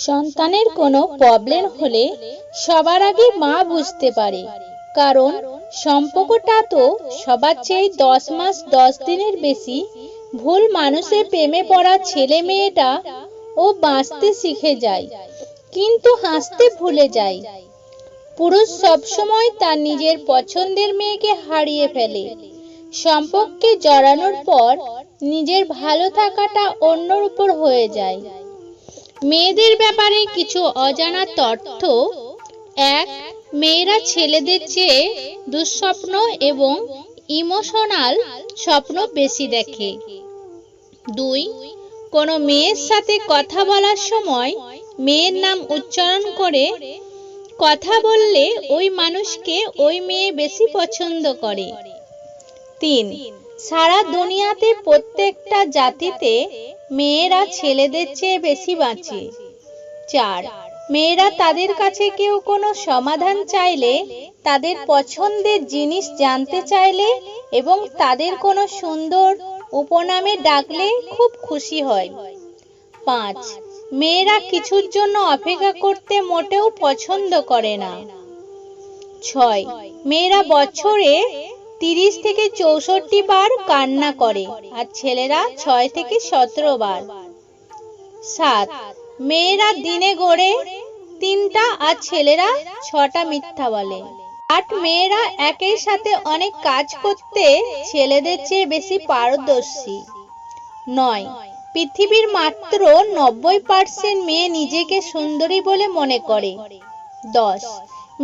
সন্তানের কোনো প্রবলেম হলে সবার আগে মা বুঝতে পারে, কারণ সম্পর্কটা তো সবার চেয়ে 10 মাস 10 দিনের বেশি। ভুল মানুষের প্রেমে পড়া ছেলে মেয়েটা ও বাঁচতে শিখে যায়, কিন্তু হাসতে ভুলে যায়। পুরুষ সবসময় তার নিজের পছন্দের মেয়েকে হারিয়ে ফেলে। সম্পর্কে জড়ানোর পর নিজের ভালো থাকাটা অন্যর উপর হয়ে যায়। মেয়েদের ব্যাপারে কিছু অজানা তথ্য। 1. মেয়েরা ছেলেদের চেয়ে দুঃস্বপ্ন এবং ইমোশনাল স্বপ্ন বেশি দেখে। 2. কোনো মেয়ের সাথে কথা বলার সময় মেয়ের নাম উচ্চারণ করে কথা বললে ওই মানুষকে ওই মেয়ে বেশি পছন্দ করে। 3. সারা দুনিয়াতে প্রত্যেকটা জাতিতে মেয়েরা ছেলেদের চেয়ে বেশি বাঁচে। 4. মেয়েরা তাদের কাছে কেউ কোনো সমাধান চাইলে, তাদের পছন্দের জিনিস জানতে চাইলে এবং তাদের কোনো সুন্দর উপনামে ডাকলে খুব খুশি হয়। 5. মেয়েরা কিছুর জন্য অপেক্ষা করতে মোটেও পছন্দ করে না। 6. মেয়েরা বছরে 30 থেকে 64 বার কান্না করে, আর ছেলেরা 6 থেকে 17 বার। 7. মেয়েরা দিনে গড়ে 3টা আর ছেলেরা 6টা মিথ্যা বলে। 8. মেয়েরা একই সাথে অনেক কাজ করতে ছেলেদের চেয়ে বেশি পারদর্শী। 9. পৃথিবীর মাত্র 90% মেয়ে নিজেকে সুন্দরী বলে মনে করে। 10.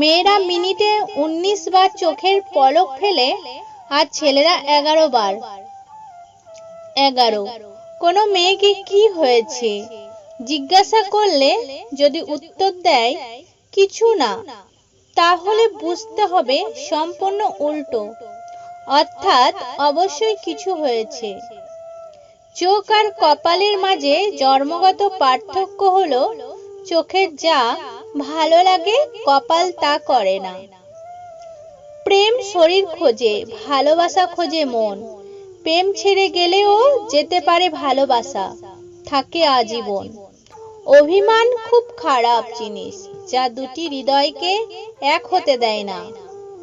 মেয়েরা মিনিটে 19 বার চোখের পলক ফেলে, আর ছেলেরা 11 বার। 11. কোনো মেয়েকে কি হয়েছে জিজ্ঞাসা করলে যদি উত্তর দেয় কিছু না, তাহলে বুঝতে হবে সম্পূর্ণ উল্টো, অর্থাৎ অবশ্যই কিছু হয়েছে। চোখ আর কপালের মাঝে জন্মগত পার্থক্য হলো, চোখের যা ভালো লাগে কপাল তা করে না। প্রেম শরীর খোঁজে, ভালোবাসা খোঁজে মন। প্রেম ছেড়ে গেলেও যেতে পারে ভালোবাসা, থাকে আজীবন। অভিমান খুব খারাপ জিনিস, যা দুটি হৃদয়কে এক হতে দেয় না।